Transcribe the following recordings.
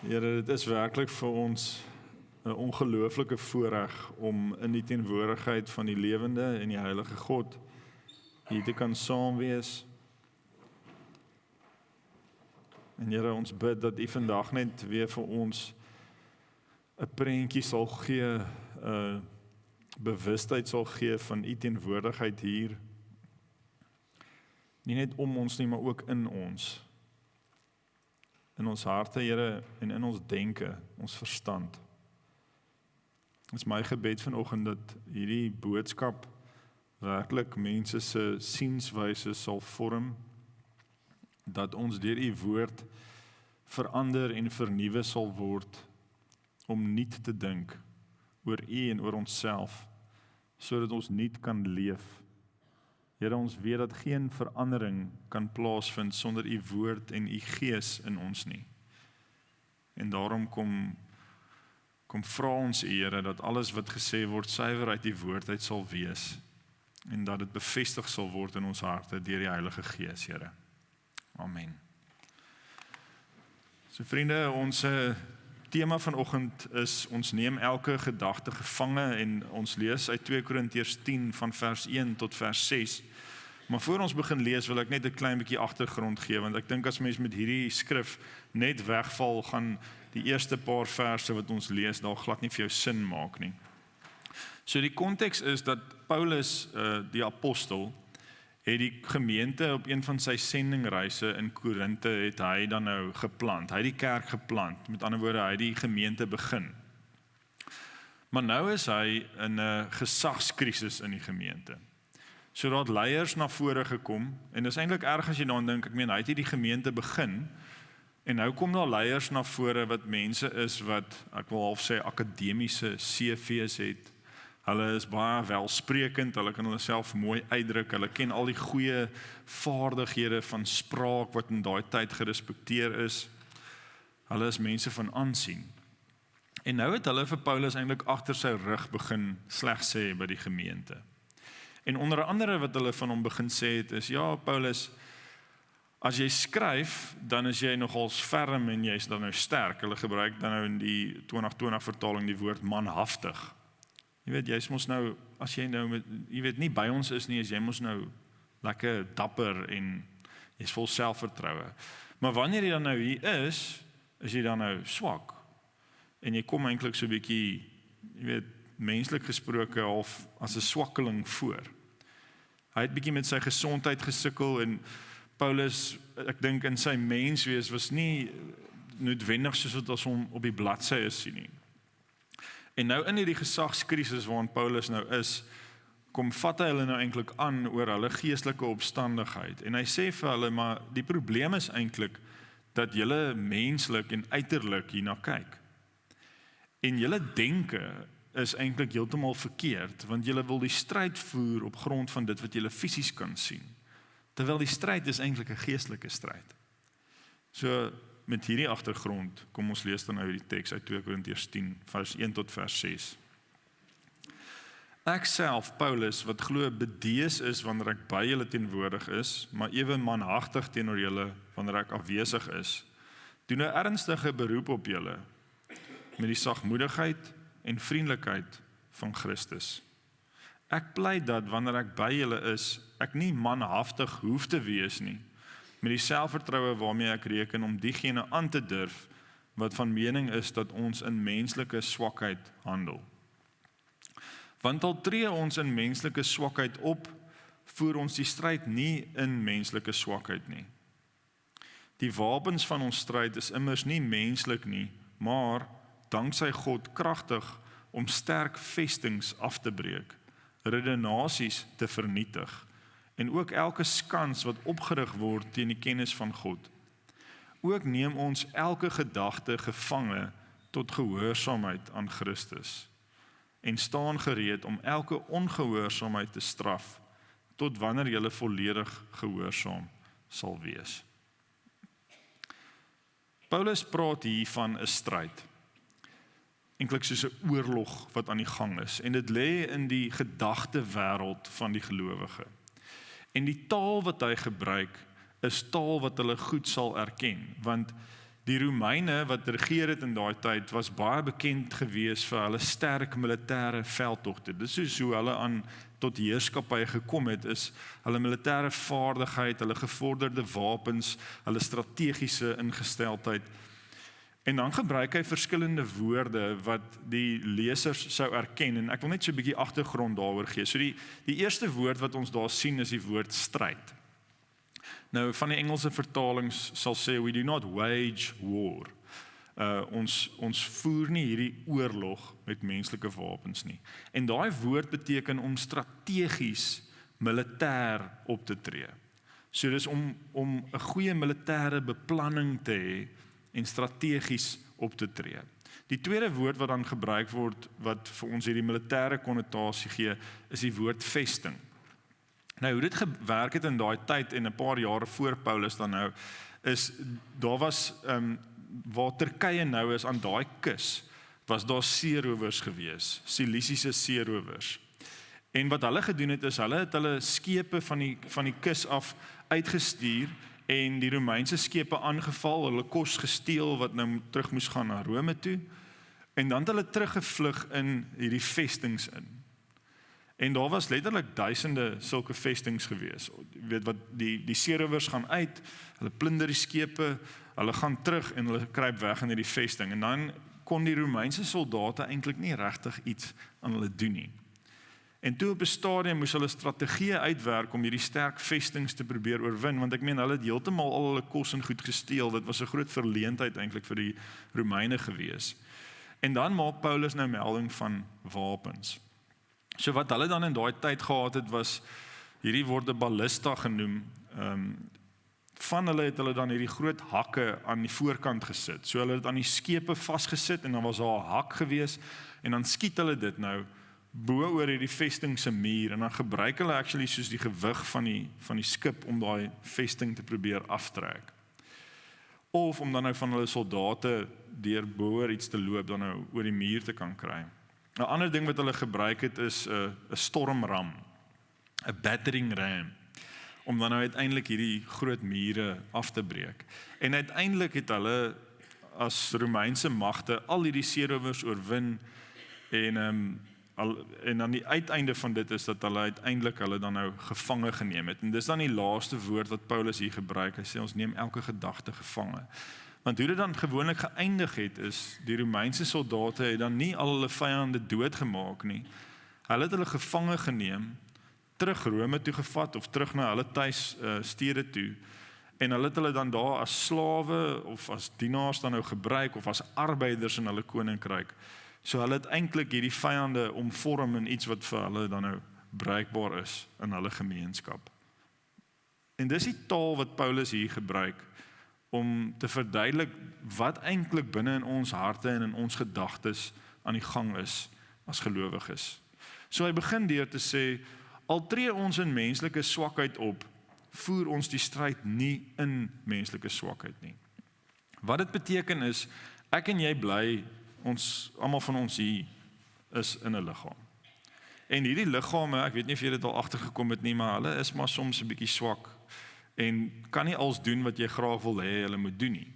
Here, dit is werklik vir ons 'n ongelooflike voorreg om in die teenwoordigheid van die lewende en die heilige God hier te kan saam wees. En Here, ons bid dat U vandag net weer vir ons 'n prentjie sal gee, 'n bewustheid sal gee van U teenwoordigheid hier. Nie net om ons nie, maar ook in ons. In ons harte, Here, en in ons denke, ons verstand. Dit is my gebed vanoggend dat hierdie boodskap werklik mense se sienswyse sal vorm, dat ons deur U woord verander en vernuwe sal word om nuut te dink oor U en oor onsself, sodat ons nuut kan leef. Here, ons weet dat geen verandering kan plaasvind sonder U woord en U gees in ons nie. En daarom kom vra ons U, Here, dat alles wat gesê word suiwer uit U woord uit sal wees en dat dit bevestig sal word in ons harte deur die Heilige Gees, Here. Amen. So vriende, ons tema vanoggend is, ons neem elke gedagte gevange en ons lees uit 2 Korintiërs 10 van vers 1 tot vers 6. Maar voor ons begin lees wil ek net 'n klein bietjie agtergrond gee, want ek dink as mens met hierdie skrif net wegval, gaan die eerste paar verse wat ons lees daar glad nie vir jou sin maak nie. So die konteks is dat Paulus, die apostel, het die gemeente op een van sy sendingreise in Korinthe het hy dan nou geplant. Hy het die kerk geplant, met ander woorde, hy het die gemeente begin. Maar nou is hy in 'n gesagskrisis in die gemeente. So daar het leiers na vore gekom, en dis eintlik erg as jy daaraan dink, ek meen, hy het die gemeente begin, en nou kom daar leiers na vore wat mense is wat, ek wil half sê, akademiese CV's het. Hulle is baie welsprekend, hulle kan hulle self mooi uitdruk, hulle ken al die goeie vaardighede van spraak wat in daai tyd gerespekteer is. Hulle is mense van aansien. En nou het hulle vir Paulus eintlik agter sy rug begin sleg sê by die gemeente. En onder andere wat hulle van hom begin sê het is, ja Paulus, as jy skryf, dan is jy nogals ferm en jy is dan nou sterk. Hulle gebruik dan nou in die 2020 vertaling die woord manhaftig. Jy weet, jy is mos nou, as jy nou, jy weet nie by ons is nie, is jy mos nou lekker dapper en jy is vol selfvertroue. Maar wanneer jy dan nou hier is jy dan nou swak. En jy kom eintlik so 'n bietjie, jy weet, menslik gesproke half as 'n swakkeling voor. Hy het bietjie met sy gesondheid gesukkel en Paulus, ek dink in sy menswees was nie noodwendig soos wat ons hom op die bladsy is sien nie. En nou in hierdie gesagskrisis waarin Paulus nou is, kom vat hy hulle nou eintlik aan oor hulle geestelike opstandigheid. En hy sê vir hulle, maar die probleem is eintlik dat julle menslik en uiterlik hierna kyk. En julle denke is eintlik heeltemal verkeerd, want julle wil die stryd voer op grond van dit wat julle fisies kan sien. Terwyl die stryd is eintlik 'n geestelike stryd. So met hierdie agtergrond, kom ons lees dan nou die teks uit 2 Korintiërs 10, vers 1 tot vers 6. Ek self, Paulus, wat glo bedees is wanneer ek by julle teenwoordig is, maar ewe manhagtig teenoor julle wanneer ek afwesig is, doen 'n ernstige beroep op julle, met die sagmoedigheid en vriendelikheid van Christus. Ek pleit dat wanneer ek by julle is, ek nie manhaftig hoef te wees nie, met die selfvertroue waarmee ek reken om diegene aan te durf wat van mening is dat ons in menslike swakheid handel. Want al tree ons in menslike swakheid op, voer ons die stryd nie in menslike swakheid nie. Die wapens van ons stryd is immers nie menslik nie, maar danksy God kragtig om sterk vestings af te breek, redenasies te vernietig, en ook elke skans wat opgerig word teen die kennis van God. Ook neem ons elke gedagte gevange tot gehoorsaamheid aan Christus, en staan gereed om elke ongehoorsaamheid te straf, tot wanneer julle volledig gehoorsaam sal wees. Paulus praat hier van 'n stryd. Eintlik soos 'n oorlog wat aan die gang is, en dit lê in die gedagtewêreld van die gelowige. En die taal wat hy gebruik is taal wat hulle goed sal erken, want Die Romeine wat regeer het in daai tyd was baie bekend gewees vir hulle sterk militêre veldtogte. Dis is hoe hulle tot heerskappy gekom het, is hulle militêre vaardigheid, hulle gevorderde wapens, hulle strategiese ingesteldheid. En dan gebruik hy verskillende woorde wat die lesers sou erken, en ek wil net so 'n bietjie agtergrond daaroor gee. So die eerste woord wat ons daar sien is die woord stryd. Nou, van die Engelse vertalings sal sê, we do not wage war. Ons voer nie hierdie oorlog met menslike wapens nie. En daai woord beteken om strategies militêr op te tree. So dis om 'n goeie militêre beplanning te hê en strategies op te tree. Die tweede woord wat dan gebruik word, wat vir ons hierdie militêre konnotasie gee, is die woord vesting. Nou, hoe dit gewerk het in daai tyd en 'n paar jare voor Paulus dan nou, is daar was, waar Turkye nou is aan daai kus, was daar seerowers gewees, Silisiese seerowers. En wat hulle gedoen het, is hulle skepe van die kus af uitgestuur, en die Romeinse skepe aangeval, hulle kos gesteel wat nou terug moes gaan na Rome toe, en dan het hulle teruggevlug in hierdie vestings in. En daar was letterlik duisende sulke vestings gewees. Jy weet wat, die seerowers gaan uit, hulle plunder die skepe, hulle gaan terug en hulle kruip weg in hierdie vesting. En dan kon die Romeinse soldate eintlik nie regtig iets aan hulle doen nie. En toe op 'n stadium moes hulle strategieë uitwerk om hierdie sterk vestings te probeer oorwin, want ek meen hulle het heeltemal al hulle kos en goed gesteel. Dit was 'n groot verleentheid eintlik vir die Romeine gewees. En dan maak Paulus nou melding van wapens. So wat hulle dan in daai tyd gehad het, was, hierdie word 'n ballista genoem. Van hulle het hulle dan hierdie groot hakke aan die voorkant gesit. So hulle het aan die skepe vasgesit en dan was daar 'n hak gewees, en dan skiet hulle dit nou bo oor hierdie vesting se muur, en dan gebruik hulle actually soos die gewig van die skip om daai vesting te probeer aftrek. Of om dan nou van hulle soldate deur bo oor iets te loop, dan nou oor die muur te kan kry. 'n ander ding wat hulle gebruik het is 'n stormram, 'n battering ram, om dan nou uiteindelik hierdie groot mure af te breek. En uiteindelik het hulle as Romeinse magte al hierdie seerowers oorwin, en dan die uiteinde van dit is dat hulle uiteindelik hulle dan nou gevange geneem het. En dis dan die laaste woord wat Paulus hier gebruik. Hy sê ons neem elke gedagte gevange. Want hoe dit dan gewoonlik geëindig het, is die Romeinse soldate het dan nie al hulle vyande doodgemaak nie. Hulle het hulle gevange geneem, terug Rome toe gevat of terug na hulle tuis stede toe, en hulle het hulle dan daar as slawe of as dienaars dan nou gebruik of as arbeiders in hulle koninkryk. So hulle het eintlik hierdie vyande omvorm in iets wat vir hulle dan nou bruikbaar is in hulle gemeenskap. En dis die taal wat Paulus hier gebruik om te verduidelik wat eintlik binne in ons harte en in ons gedagtes aan die gang is as gelowiges. So hy begin deur te sê, al tree ons in menslike swakheid op, voer ons die stryd nie in menslike swakheid nie. Wat dit beteken is, ek en jy bly, almal van ons hier is in 'n liggaam. En hierdie liggame, ek weet nie of jy dit al agtergekom het nie, maar hulle is maar soms 'n bietjie swak en kan nie alles doen wat jy graag wil hê hulle moet doen nie.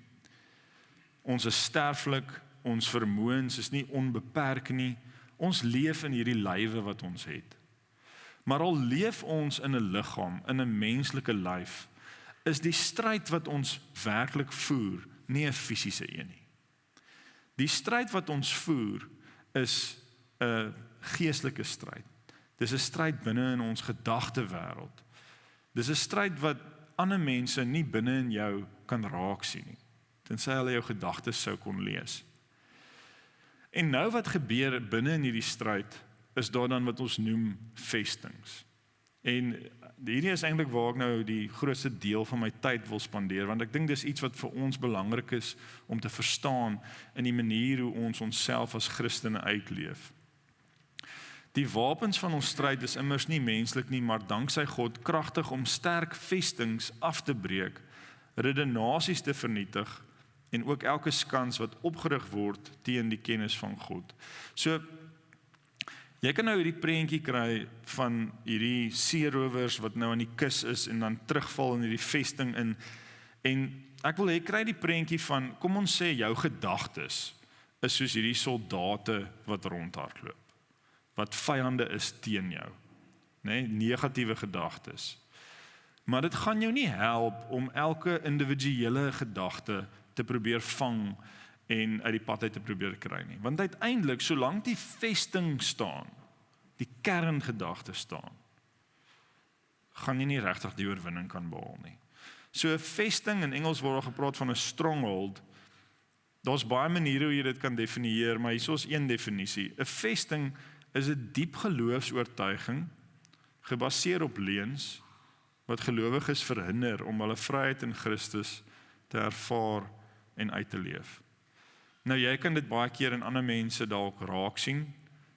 Ons is sterflik, ons vermoëns is nie onbeperk nie. Ons leef in hierdie lywe wat ons het. Maar al leef ons in 'n liggaam, in 'n menslike lyf, is die stryd wat ons werklik voer nie 'n fisiese een nie. Die stryd wat ons voer is 'n geestelike stryd. Dis 'n stryd binne in ons gedagtewêreld. Dis 'n stryd wat ander mense nie binne in jou kan raak sien nie, tensy hulle jou gedagtes sou kon lees. En nou wat gebeur binne in hierdie stryd, is daar dan wat ons noem vestings. En hierdie is eintlik waar ek nou die grootste deel van my tyd wil spandeer, want ek dink dis iets wat vir ons belangrik is om te verstaan in die manier hoe ons onsself as Christene uitleef. Die wapens van ons stryd is immers nie menslik nie, maar danksy God kragtig om sterk vestings af te breek, redenasies te vernietig en ook elke skans wat opgerig word teen die kennis van God. So jy kan nou hierdie prentjie kry van hierdie seerowers wat nou aan die kus is en dan terugval in hierdie vesting in. En ek wil hê kry die prentjie van, kom ons sê jou gedagtes is soos hierdie soldate wat rondhardloop, wat vyande is teen jou, né? Negatiewe gedagtes. Maar dit gaan jou nie help om elke individuele gedagte te probeer vang en uit die pad uit te probeer kry nie. Want uiteindelik, solank die vesting staan, die kerngedagte staan, gaan jy nie regtig die oorwinning kan behaal nie. So 'n vesting, in Engels word gepraat van 'n stronghold. Daar's baie maniere hoe jy dit kan definieer, maar hier is een definisie. 'n Vesting is 'n diep geloofsoortuiging gebaseer op leuns wat gelowiges verhinder om hulle vryheid in Christus te ervaar en uit te leef. Nou jy kan dit baie keer in ander mense dalk raak sien.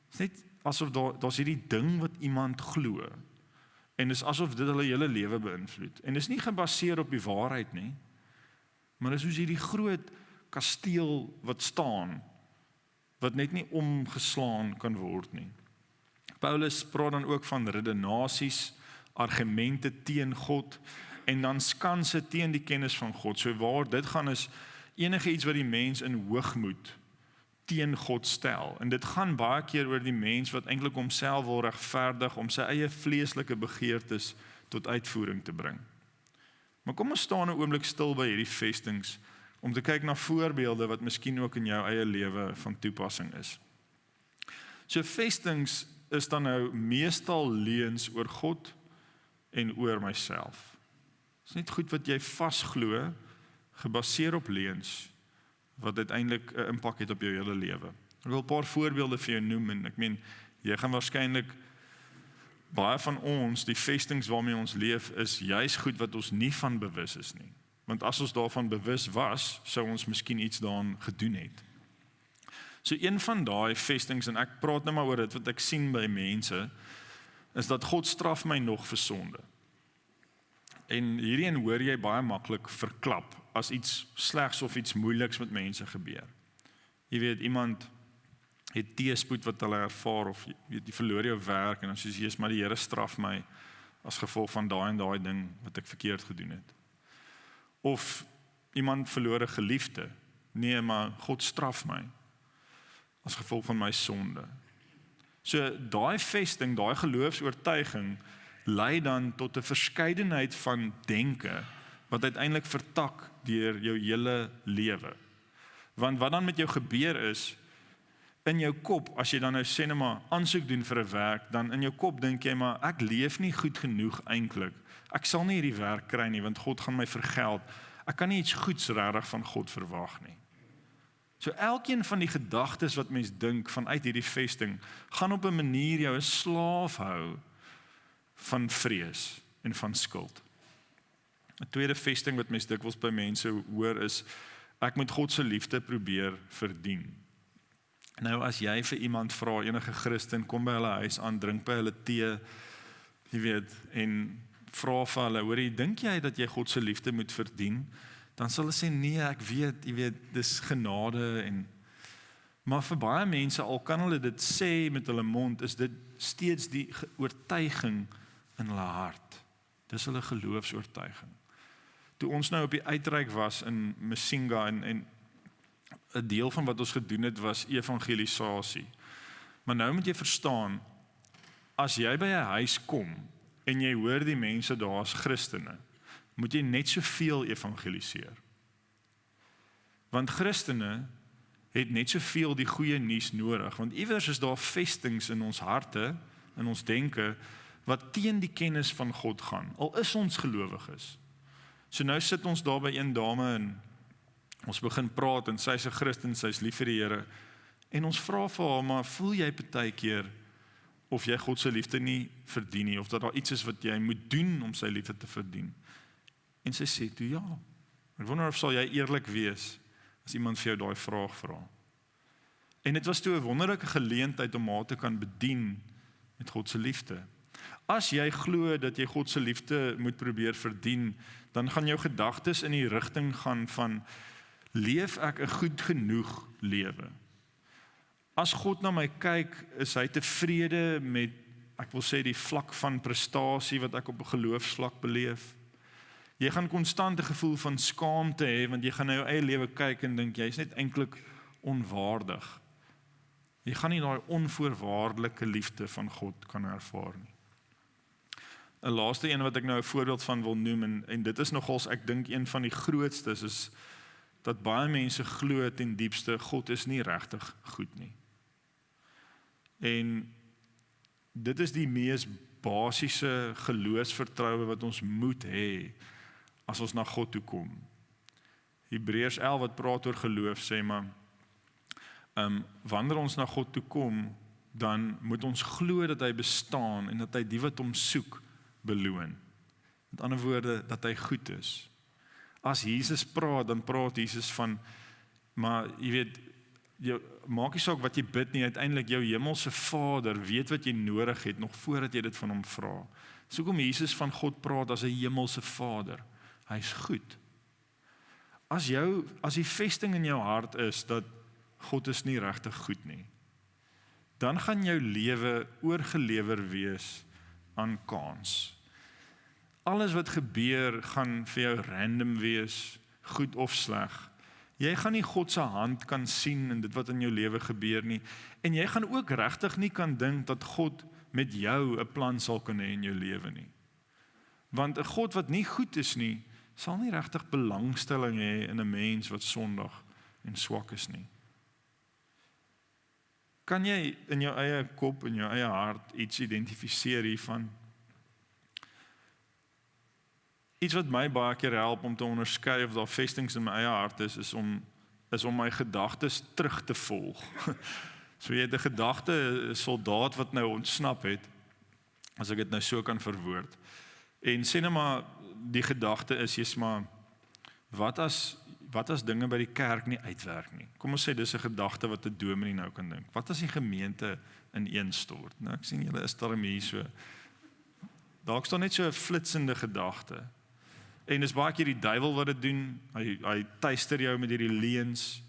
Dit is net asof daar's hierdie ding wat iemand glo. En dis asof dit hulle hele lewe beïnvloed. En dis nie gebaseer op die waarheid nie, maar dis soos hierdie groot kasteel wat staan, wat net nie omgeslaan kan word nie. Paulus praat dan ook van redenasies, argumente teen God, en dan skanse teen die kennis van God. So waar dit gaan is enige iets wat die mens in hoogmoed teen God stel. En dit gaan baie keer oor die mens wat eintlik homself wil regverdig om sy eie vleeslike begeertes tot uitvoering te bring. Maar kom ons staan 'n oomblik stil by hierdie vestings om te kyk na voorbeelde wat miskien ook in jou eie lewe van toepassing is. So vestings is dan nou meestal leuns oor God en oor myself. Dit is net goed wat jy vasglo, gebaseer op leuns, wat uiteindelik 'n impak het op jou hele lewe. Ek wil 'n paar voorbeelde vir jou noem, en ek meen, jy gaan waarskynlik, baie van ons, die vestings waarmee ons leef, is juis goed wat ons nie van bewus is nie. Want as ons daarvan bewus was, sou ons miskien iets daaraan gedoen het. So een van daai vestings, en ek praat nou maar oor dit wat ek sien by mense, is dat God straf my nog vir sonde. En hierheen hoor jy baie maklik verklap as iets slegs of iets moeiliks met mense gebeur. Jy weet, iemand het teëspoed wat hulle ervaar, of jy verloor jou werk, en dan sê jy, maar die Here straf my as gevolg van daai en daai ding wat ek verkeerd gedoen het. Of iemand verloor 'n geliefde, nee, maar God straf my as gevolg van my sonde. So daai vesting, daai geloofsoortuiging lei dan tot 'n verskeidenheid van denke wat uiteindelik vertak deur jou hele lewe. Want wat dan met jou gebeur is, in jou kop, as jy dan nou sê net maar aansoek doen vir 'n werk, dan in jou kop dink jy maar ek leef nie goed genoeg eintlik. Ek sal nie hierdie werk kry nie want God gaan my vergeld. Ek kan nie iets goeds regtig van God verwag nie. So elkeen van die gedagtes wat mens dink vanuit hierdie vesting, gaan op 'n manier jou 'n slaaf hou van vrees en van skuld. 'n Tweede vesting wat mens dikwels by mense hoor is, ek moet God se liefde probeer verdien. Nou as jy vir iemand vra, enige Christen, kom by hulle huis aan, drink by hulle tee, jy weet, en vra vir hulle, hoor jy, dink jy dat jy God se liefde moet verdien? Dan sal hulle sê, nee, ek weet, jy weet, dis genade en... Maar vir baie mense, al kan hulle dit sê met hulle mond, is dit steeds die oortuiging in hulle hart. Dis hulle geloofsoortuiging. Toe ons nou op die uitreik was in Msinga, en 'n deel van wat ons gedoen het was evangelisasie. Maar nou moet jy verstaan, as jy by 'n huis kom en jy hoor die mense daar as Christene, moet jy net soveel evangeliseer. Want Christene het net soveel die goeie nuus nodig, want iewers is daar vestings in ons harte, in ons denke, wat teen die kennis van God gaan, al is ons gelowiges. So nou sit ons daar by een dame en ons begin praat en sy is 'n Christen, sy is lief vir die Here, en ons vra vir haar, maar voel jy partykeer of jy God se liefde nie verdien nie, of dat daar iets is wat jy moet doen om sy liefde te verdien? En sy sê toe, ja. Ek wonder of sal jy eerlik wees as iemand vir jou daai vraag vra. En dit was toe 'n wonderlike geleentheid om haar te kan bedien met God se liefde. As jy glo dat jy God se liefde moet probeer verdien, dan gaan jou gedagtes in die rigting gaan van, leef ek 'n goed genoeg lewe? As God na my kyk, is hy tevrede met, ek wil sê, die vlak van prestasie wat ek op 'n geloofsvlak beleef? Jy gaan konstant 'n gevoel van skaamte hê, want jy gaan na jou eie lewe kyk en dink, jy is net eintlik onwaardig. Jy gaan nie daai onvoorwaardelike liefde van God kan ervaar nie. 'n Laaste een wat ek nou 'n voorbeeld van wil noem, en dit is nogals, ek dink een van die grootstes, is dat baie mense glo ten diepste, God is nie regtig goed nie. En dit is die mees basiese geloofsvertroue wat ons moet hê as ons na God toe kom. Hebreërs 11 wat praat oor geloof sê maar, wanneer ons na God toe kom, dan moet ons glo dat hy bestaan en dat hy die wat hom soek beloon. Met ander woorde, dat hy goed is. As Jesus praat, dan praat Jesus van, maar jy weet, maak nie saak wat jy bid nie, uiteindelik jou hemelse Vader weet wat jy nodig het, nog voordat jy dit van hom vra. So hoekom Jesus van God praat as 'n hemelse Vader. Hy is goed. As die vesting in jou hart is, dat God is nie regtig goed nie, dan gaan jou lewe oorgelewer wees aan kans. Alles wat gebeur gaan vir jou random wees, goed of sleg. Jy gaan nie God se hand kan sien in dit wat in jou lewe gebeur nie, en jy gaan ook regtig nie kan dink dat God met jou 'n plan sal kan hê in jou lewe nie. Want 'n God wat nie goed is nie, sal nie regtig belangstelling hê in 'n mens wat sondig en swak is nie. Kan jy in jou eie kop, in jou eie hart iets identifiseer hiervan? Iets wat my baie keer help om te onderskei of daar vestings in my eie hart is om my gedagtes terug te volg. So jy het 'n gedagte, 'n soldaat wat nou ontsnap het, as ek dit nou so kan verwoord. En sê nou maar, die gedagte is, jy's maar, wat as dinge by die kerk nie uitwerk nie? Kom ons sê, dis 'n gedagte wat 'n dominee nou kan dink. Wat as die gemeente ineenstort? Nou, ek sien julle is daarom hier so. Daar staan net so 'n flitsende gedagte. En dis baie keer die duiwel wat dit doen. Hy tuister jou met hierdie leuns.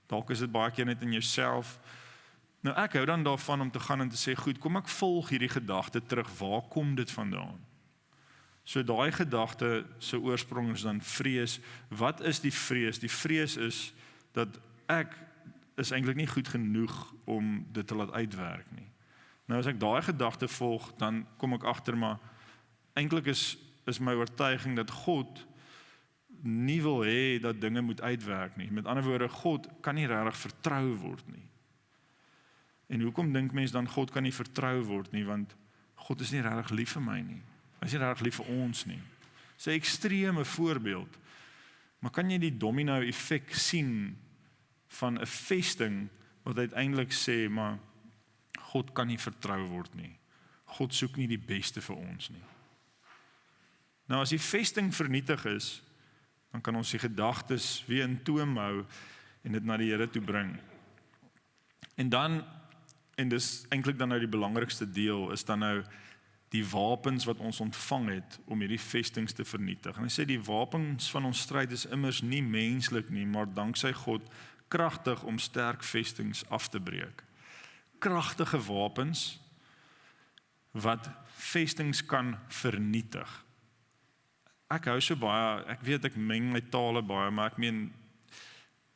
Dalk is dit baie keer net in jouself. Nou ek hou dan daarvan om te gaan en te sê, goed, kom ek volg hierdie gedagte terug. Waar kom dit vandaan? So daai gedagte se oorsprong is dan vrees. Wat is die vrees? Die vrees is dat ek is eintlik nie goed genoeg om dit te laat uitwerk nie. Nou as ek daai gedagte volg, dan kom ek agter, maar eintlik is my oortuiging dat God nie wil hê dat dinge moet uitwerk nie. Met ander woorde, God kan nie regtig vertrou word nie. En hoekom dink mens dan God kan nie vertrou word nie? Want God is nie regtig lief vir my nie. Hy is nie regtig lief vir ons nie. Dis 'n ekstreme voorbeeld. Maar kan jy die domino effek sien van 'n vesting wat uiteindelik sê, maar God kan nie vertrou word nie. God soek nie die beste vir ons nie. Nou as die vesting vernietig is, dan kan ons die gedagtes weer in toom hou en dit na die Here toe bring. En dis eintlik dan nou die belangrikste deel, is dan nou die wapens wat ons ontvang het om hierdie vestings te vernietig. En hy sê die wapens van ons stryd is immers nie menslik nie, maar danksy God kragtig om sterk vestings af te breek. Kragtige wapens wat vestings kan vernietig. Ek hou so baie, ek weet ek meng my tale baie, maar ek meen,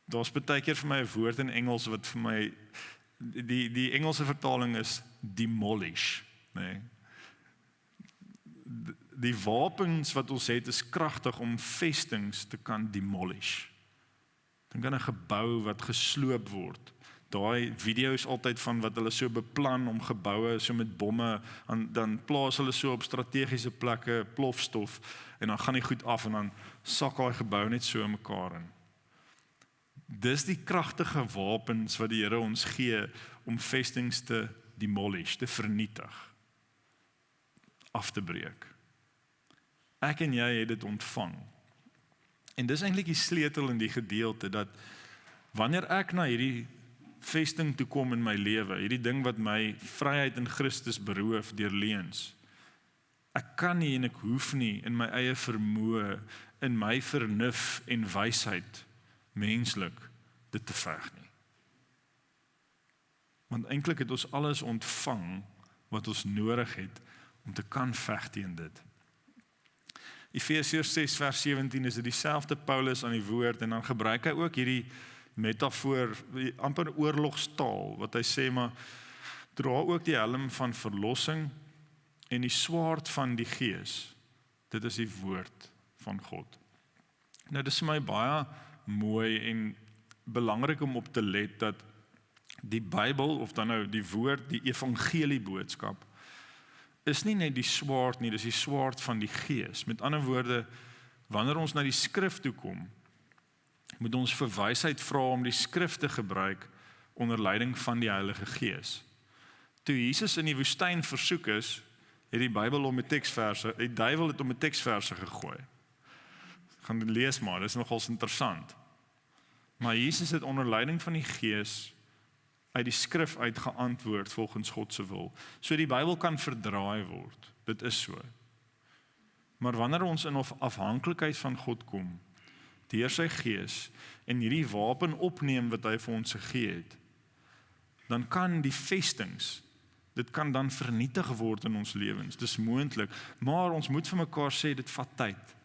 daar's baie keer vir my 'n woord in Engels wat vir my, die Engelse vertaling is demolish, nee. Die wapens wat ons het is kragtig om vestings te kan demolish. Dink aan 'n gebou wat gesloop word. Daai video's altyd van wat hulle so beplan om geboue so met bomme, dan plaas hulle so op strategiese plekke plofstof en dan gaan die goed af en dan sak daai gebou net so in mekaar in. Dis die kragtige wapens wat die Here ons gee om vestings te demolish, te vernietig, af te breek. Ek en jy het dit ontvang. En dis eintlik die sleutel in die gedeelte, dat wanneer ek na hierdie vesting toe kom in my lewe, hierdie ding wat my vryheid in Christus beroof deur leuns, ek kan nie en ek hoef nie in my eie vermoë, in my vernuf en wysheid menslik dit te veg nie. Want eintlik het ons alles ontvang wat ons nodig het om te kan veg teen dit. Efesiërs 6 vers 17 is dit dieselfde Paulus aan die woord en dan gebruik hy ook hierdie metafoor, amper oorlogstaal, wat hy sê maar dra ook die helm van verlossing en die swaard van die Gees. Dit is die woord van God. Nou dis vir my baie mooi en belangrik om op te let dat die Bybel, of dan nou die woord, die evangelie boodskap, is nie net die swaard nie, dis die swaard van die Gees. Met ander woorde, wanneer ons na die skrif toe kom, moet ons vir wysheid vra om die skrif te gebruik onder leiding van die Heilige Gees. Toe Jesus in die woestyn versoek is, het die Bybel om met teksverse, die duiwel het om met teksverse gegooi. Gaan dit lees maar, dit is nogals interessant. Maar Jesus het onder leiding van die Gees uit die skrif uit geantwoord volgens God se wil. So die Bybel kan verdraai word. Dit is so. Maar wanneer ons in afhanklikheid van God kom, deur sy Gees en hierdie wapen opneem wat hy vir ons gegee het, dan kan die vestings, dit kan dan vernietig word in ons lewens. Dis moontlik, maar ons moet vir mekaar sê dit vat tyd.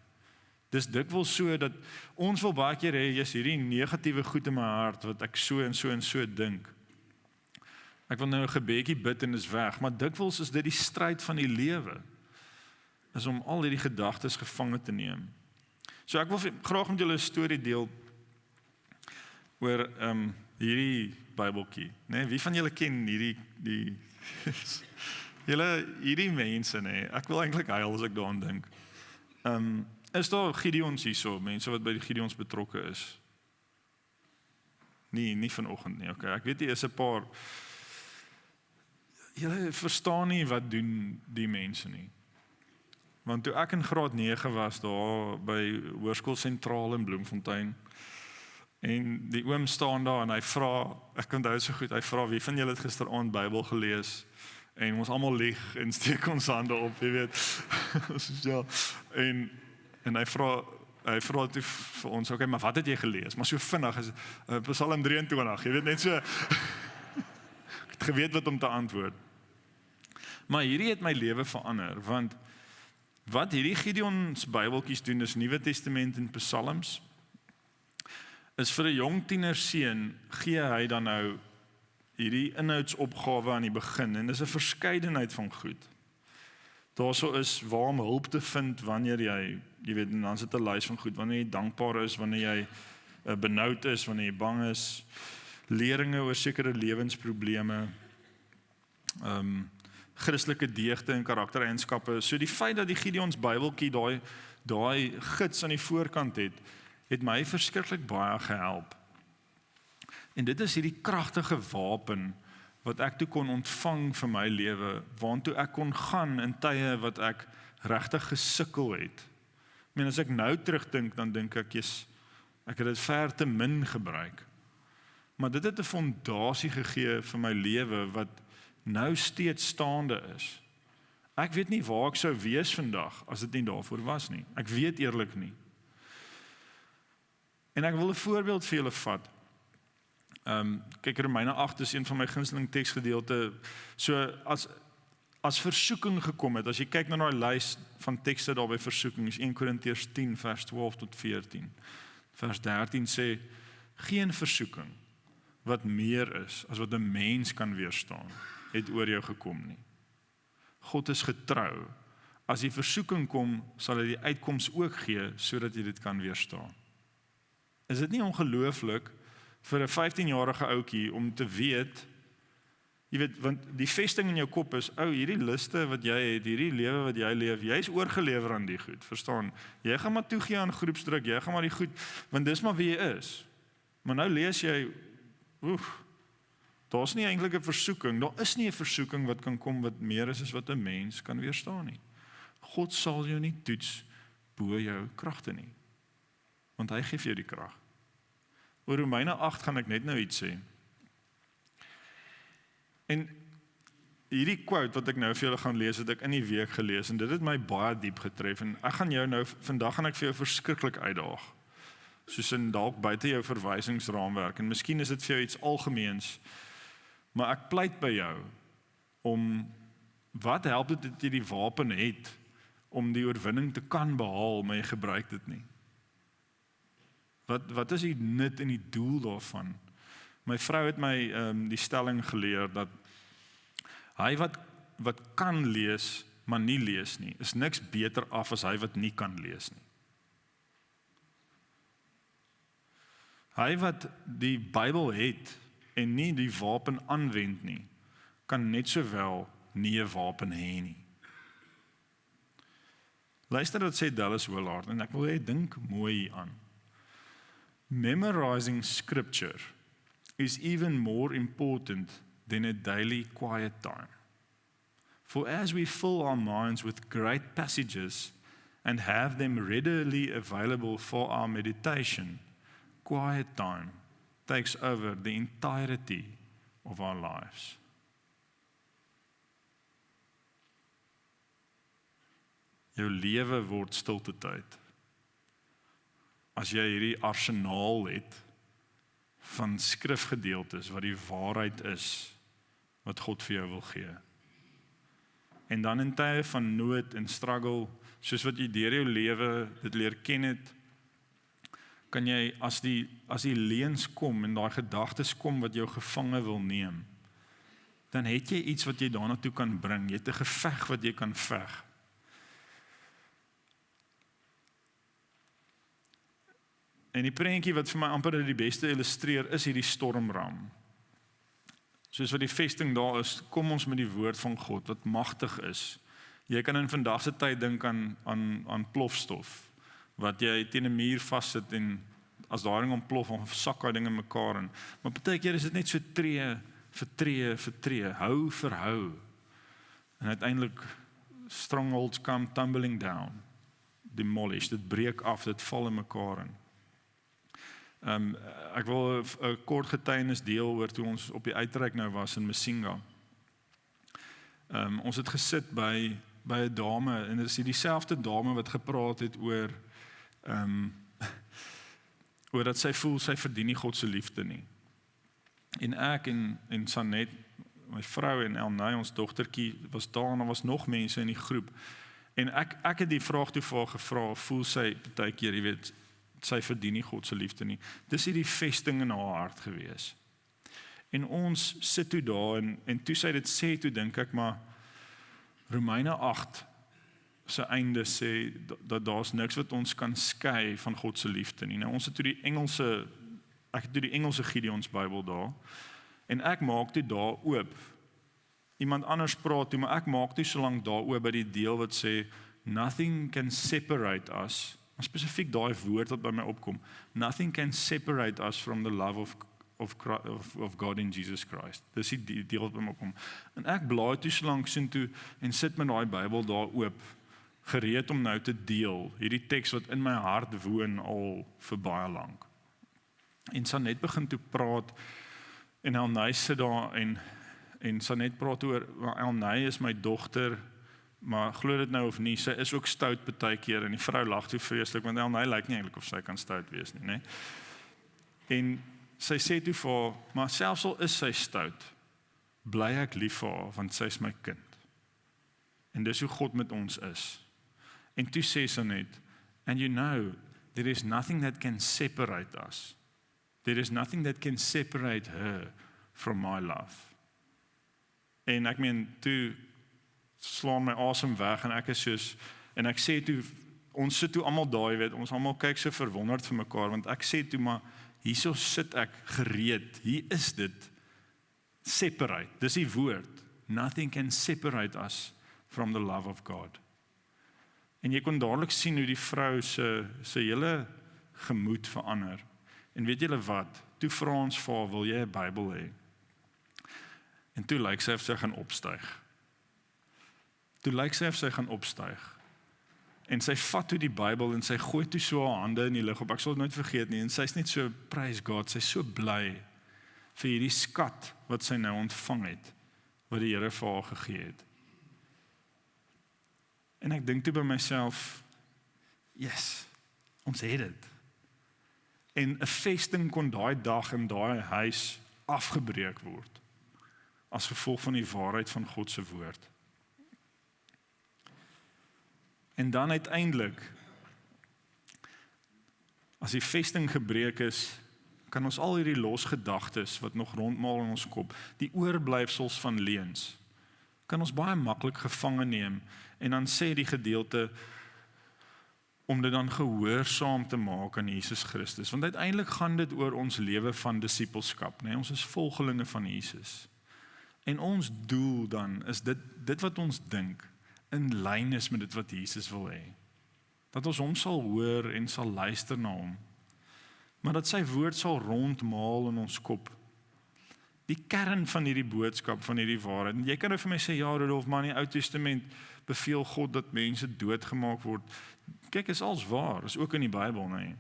Dis dikwels so dat ons wil baie keer hê, jy's hierdie negatiewe goed in my hart wat ek so en so en so dink. Ek wil nou 'n gebedjie bid en is weg, maar dikwels is dit die stryd van die lewe, is om al hierdie gedagtes gevange te neem. So ek wil graag met julle 'n storie deel oor hierdie Bybeltjie, né? Wie van julle ken hierdie mense, né? Ek wil eintlik huil as ek daaraan dink. Is daar Gideons hierso, mense wat by die Gideons betrokke is? Nie vanoggend nie, okay. Ek weet jy is 'n paar. Julle verstaan nie wat doen die mense nie. Want toe ek in graad 9 was daar by Hoërskool Sentraal in Bloemfontein, en die oom staan daar en hy vra, ek onthou so goed, hy vra wie van julle het gisteraand Bybel gelees? En ons almal lieg en steek ons hande op, jy weet. So, en hy vra toe vir ons, okay, maar wat het jy gelees? Maar so vinnig is Psalm 23, jy weet net so. Ek het geweet wat om te antwoord. Maar hierdie het my lewe verander, want wat hierdie Gideons Bybeltjies doen, is Nuwe Testament en Psalms, is vir 'n jong tienerseun gee hy dan nou hierdie inhoudsopgawe aan die begin, en dis 'n verskeidenheid van goed. Daarso is waar om hulp te vind wanneer jy weet, en dan sit 'n lys van goed, wanneer jy dankbaar is, wanneer jy benoud is, wanneer jy bang is, leringe oor sekere lewensprobleme, Christelike deugde en karaktereienskappe. So die feit dat die Gideons Bybeltjie daai gids aan die voorkant het my verskriklik baie gehelp. En dit is hierdie kragtige wapen wat ek toe kon ontvang vir my lewe, waantoe ek kon gaan in tye wat ek regtig gesukkel het. Ek meen, as ek nou terugdink, dan dink ek het dit ver te min gebruik. Maar dit het 'n fondasie gegee vir my lewe wat nou steeds staande is. Ek weet nie waar ek sou wees vandag as dit nie daarvoor was nie. Ek weet eerlik nie. En ek wil 'n voorbeeld vir julle vat. Kyk, Romeine 8 is een van my gunsteling teksgedeelte. So as versoeking gekom het, as jy kyk na daai lys van tekste daar by versoeking, is 1 Korintiërs 10 vers 12 tot 14. Vers 13 sê, geen versoeking wat meer is as wat 'n mens kan weerstaan, het oor jou gekom nie. God is getrou. As die versoeking kom, sal hy die uitkoms ook gee, sodat jy dit kan weerstaan. Is dit nie ongelooflik vir 'n 15-jarige ouetjie om te weet, jy weet, want die vesting in jou kop is, hierdie liste wat jy het, hierdie lewe wat jy leef, jy's oorgelewer aan die goed, verstaan? Jy gaan maar toegee aan groepsdruk, jy gaan maar die goed, want dis maar wie jy is. Maar nou lees jy, daar's nie eintlik 'n versoeking, daar is nie 'n versoeking wat kan kom wat meer is as wat 'n mens kan weerstaan nie. God sal jou nie toets bo jou kragte nie, want hy gee vir jou die krag. Oor Romeine 8 gaan ek net nou iets sê. En hierdie quote wat ek nou vir julle gaan lees, het ek in die week gelees, en dit het my baie diep getref, en ek gaan jou nou, vandag gaan ek vir jou verskriklik uitdaag, soos in dalk buite jou verwysingsraamwerk, en miskien is dit vir jou iets algemeens, maar ek pleit by jou, om, wat help dit dat jy die wapen het, om die oorwinning te kan behaal, maar jy gebruik dit nie. Wat is die nut en die doel daarvan? My vrou het my die stelling geleer dat hy wat kan lees, maar nie lees nie, is niks beter af as hy wat nie kan lees nie. Hy wat die Bybel het en nie die wapen aanwend nie, kan net sowel nie 'n wapen hê nie. Luister wat sê Dallas Willard, en ek wil hê dink mooi hieraan. Memorizing scripture is even more important than a daily quiet time. For as we fill our minds with great passages and have them readily available for our meditation, quiet time takes over the entirety of our lives. Jou lewe word stilte tyd. As jy hierdie arsenaal het van skrifgedeeltes wat die waarheid is wat God vir jou wil gee. En dan in tye van nood en struggle, soos wat jy deur jou lewe dit leer ken het, kan jy as die leuns kom en daai gedagtes kom wat jou gevange wil neem, dan het jy iets wat jy daarna toe kan bring. Jy het 'n geveg wat jy kan veg. En die prentjie wat vir my amper die beste illustreer is hierdie stormram. Soos wat die vesting daar is, kom ons met die woord van God wat magtig is. Jy kan in vandag se tyd dink aan plofstof wat jy teen 'n muur vassit en as daai ding ontplof, dan sak daai dinge mekaar in. Maar partykeer is dit net so tree vir tree vir tree, hou vir hou. En uiteindelik strongholds come tumbling down, demolished, dit breek af, dit val in mekaar in. Ek wil 'n kort getuienis deel oor toe ons op die uitreik nou was in Msinga. Ons het gesit by 'n dame en dit is dieselfde dame wat gepraat het oor dat sy voel sy verdien nie God se liefde nie. En ek en Sanet, my vrou en Elnay, ons dogtertjie, was daar en daar was nog mense in die groep. En ek het die vraag toe vir haar gevra, voel sy partykeer, jy weet, sy verdien nie God se liefde nie. Dis hierdie vesting in haar hart gewees. En ons sit toe daar en toe sy dit sê, toe dink ek maar Romeine 8 se einde sê dat daar's niks wat ons kan skei van God se liefde nie. Nou ons het toe die Engelse Gideons Bybel daar en ek maak toe daar oop. Iemand anders praat toe, maar ek maak toe solank daar oop by die deel wat sê nothing can separate us. Spesifiek daai woord wat by my opkom. Nothing can separate us from the love of God in Jesus Christ. Dis die deel wat by my opkom. En ek blaai toe solank sien toe en sit met daai Bybel daar oop, gereed om nou te deel hierdie teks wat in my hart woon al vir baie lank. En Sanet begin toe praat en Elnay sit daar en Sanet praat oor Elnay is my dogter. Maar glo dit nou of nie, sy is ook stout partykeer en die vrou lag toe vreeslik want Elnay lyk nie eintlik of sy kan stout wees nie, né? En sy sê toe vir haar, maar selfs al is sy stout, bly ek lief vir haar want sy is my kind. En dis hoe God met ons is. En toe sê sy net, and you know, there is nothing that can separate us. There is nothing that can separate her from my love. En ek meen, toe slaan my asem weg en ek is soos, en ek sê toe, ons sit toe almal daar, jy weet, ons almal kyk so verwonderd vir mekaar, want ek sê toe, maar hierso sit ek gereed, hier is dit, separate, dis die woord, nothing can separate us from the love of God. En jy kon dadelik sien hoe die vrou se hele gemoed verander. En weet julle wat, toe vra ons vir haar, wil jy 'n Bybel hê? En toe lyk sy of sy gaan opstyg. En sy vat toe die Bybel en sy gooi toe so haar hande in die lug op. Ek sal dit nooit vergeet nie. En sy's net so, praise God, sy's so bly vir hierdie skat wat sy nou ontvang het, wat die Here vir haar gegee het. En ek dink toe by myself, yes, ons het dit. En 'n vesting kon daai dag in daai huis afgebreek word, as gevolg van die waarheid van God se woord. En dan uiteindelik, as die vesting gebreek is, kan ons al hierdie losgedagtes wat nog rondmaal in ons kop, die oorblyfsels van leuns, kan ons baie maklik gevange neem en dan sê die gedeelte om dit dan gehoorsaam te maak aan Jesus Christus. Want uiteindelik gaan dit oor ons lewe van disippelskap, nee, ons is volgelinge van Jesus. En ons doel dan is dit wat ons dink in lyn is met dit wat Jesus wil hê. Dat ons hom sal hoor en sal luister na hom. Maar dat sy woord sal rondmaal in ons kop. Die kern van hierdie boodskap, van hierdie waarheid. En jy kan nou vir my sê, ja Rudolf, maar in die Ou Testament beveel God dat mense doodgemaak word. Kyk, is als waar, is ook in die Bybel, nee.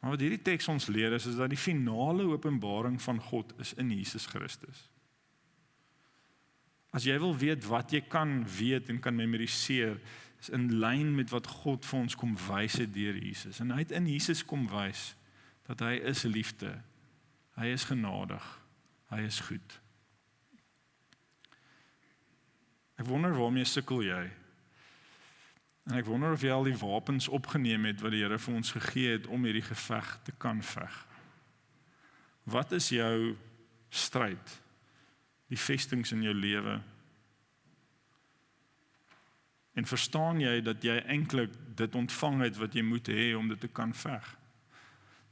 Maar wat hierdie teks ons leer is dat die finale openbaring van God is in Jesus Christus. As jy wil weet wat jy kan weet en kan memoriseer, is in lyn met wat God vir ons kom wys het deur Jesus. En hy het in Jesus kom wys dat hy is liefde, hy is genadig, hy is goed. Ek wonder waarmee sukkel jy? En ek wonder of jy al die wapens opgeneem het wat die Here vir ons gegee het om hierdie geveg te kan veg. Wat is jou stryd? Die vestings in jou lewe? En verstaan jy dat jy eintlik dit ontvang het wat jy moet hê om dit te kan veg?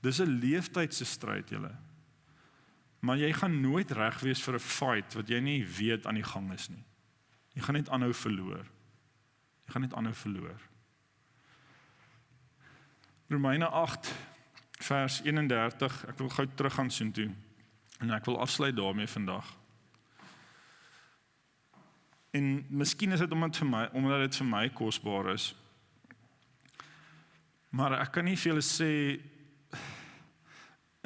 Dis 'n leeftydse stryd, julle. Maar jy gaan nooit reg wees vir 'n fight wat jy nie weet aan die gang is nie. Jy gaan net aanhou verloor. Jy gaan net aanhou verloor. Romeine 8 vers 31, ek wil gou terug gaan sien toe. En ek wil afsluit daarmee vandag. En miskien is dit omdat dit vir my kosbaar is. Maar ek kan nie vir julle sê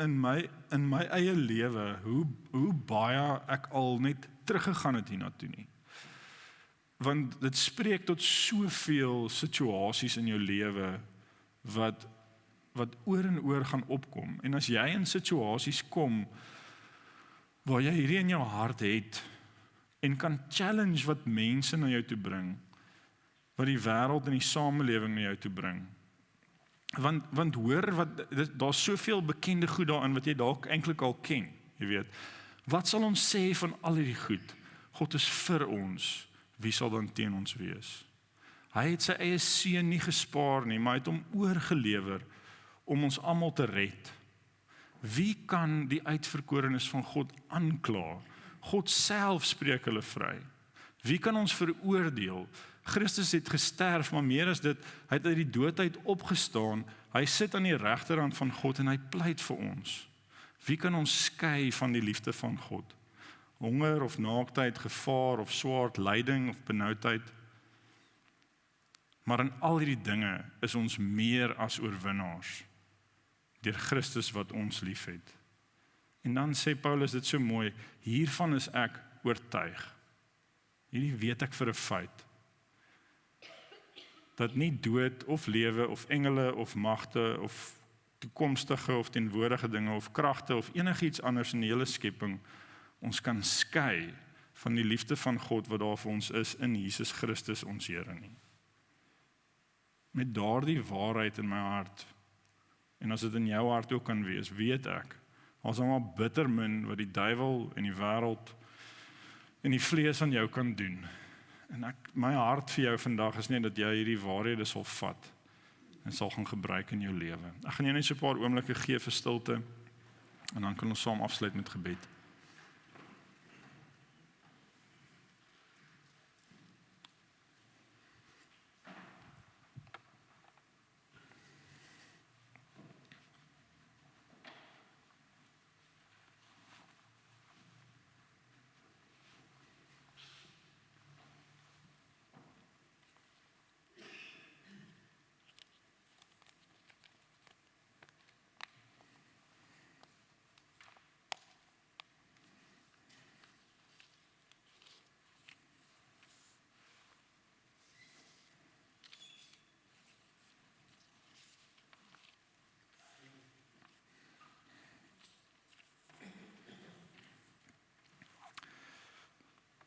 in my eie lewe hoe baie ek al net teruggegaan het hiernatoe nie. Want dit spreek tot soveel situasies in jou lewe wat oor en oor gaan opkom. En as jy in situasies kom waar jy hierdie in jou hart het en kan challenge wat mense na jou toe bring, wat die wêreld en die samelewing na jou toe bring. Want hoor, daar's soveel bekende goed daarin wat jy dalk eintlik al ken, jy weet. Wat sal ons sê van al hierdie goed? God is vir ons, wie sal dan teen ons wees? Hy het sy eie seun nie gespaar nie, maar hy het hom oorgelewer om ons almal te red. Wie kan die uitverkorenes van God aankla? God self spreek hulle vry. Wie kan ons veroordeel? Christus het gesterf, maar meer as dit, hy het uit die dood uit opgestaan. Hy sit aan die regterhand van God en hy pleit vir ons. Wie kan ons skei van die liefde van God? Honger of naaktheid, gevaar of swaard, lyding of benoudheid. Maar in al hierdie dinge is ons meer as oorwinnaars deur Christus wat ons liefhet. En dan sê Paulus dit so mooi, hiervan is ek oortuig. Hierdie weet ek vir 'n feit. Dat nie dood of lewe of engele of magte of toekomstige of teenwoordige dinge of kragte of enigiets anders in die hele skepping ons kan skei van die liefde van God wat daar vir ons is in Jesus Christus ons Here nie. Met daardie waarheid in my hart, en as dit in jou hart ook kan wees, weet ek, ons is maar bitter min wat die duiwel en die wêreld en die vlees aan jou kan doen. En my hart vir jou vandag is net dat jy hierdie waarhede sal vat en sal gaan gebruik in jou lewe. Ek gaan jou net so 'n paar oomblikke gee vir stilte en dan kan ons saam afsluit met gebed.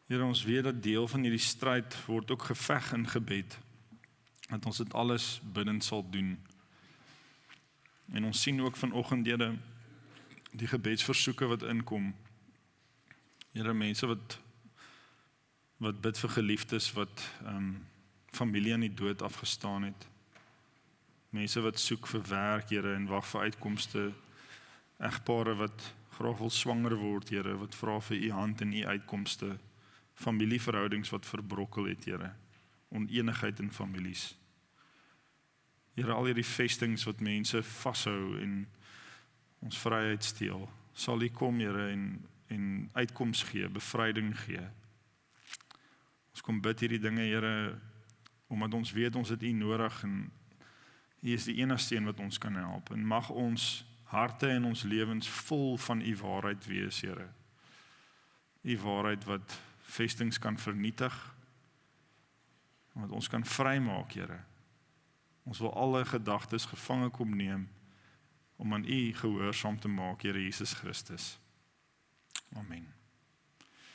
Here, ons weet dat deel van hierdie stryd word ook geveg in gebed. dat ons dit alles bidtend sal doen. En ons sien ook vanoggend, Here, die gebedsversoeke wat inkom. Here, mense wat bid vir geliefdes, wat familie aan die dood afgestaan het. Mense wat soek vir werk, Here, en wag vir uitkomste. Egpare wat graag wil swanger word, Here, wat vra vir u hand en u uitkomste. Familieverhoudings wat verbrokkel het, Here. Oneenigheid in families. Here, al hierdie vestings wat mense vashou en ons vryheid steel, sal u kom, Here, en uitkoms gee, bevryding gee. Ons kom bid hierdie dinge, Here, omdat ons weet ons het u nodig en u is die enigste een wat ons kan help. En mag ons harte en ons lewens vol van u waarheid wees, Here. U waarheid wat vestings kan vernietig, wat ons kan vrymaak, Here. Ons wil alle gedagtes gevange kom neem om aan u gehoorsaam te maak, Here Jesus Christus. Amen.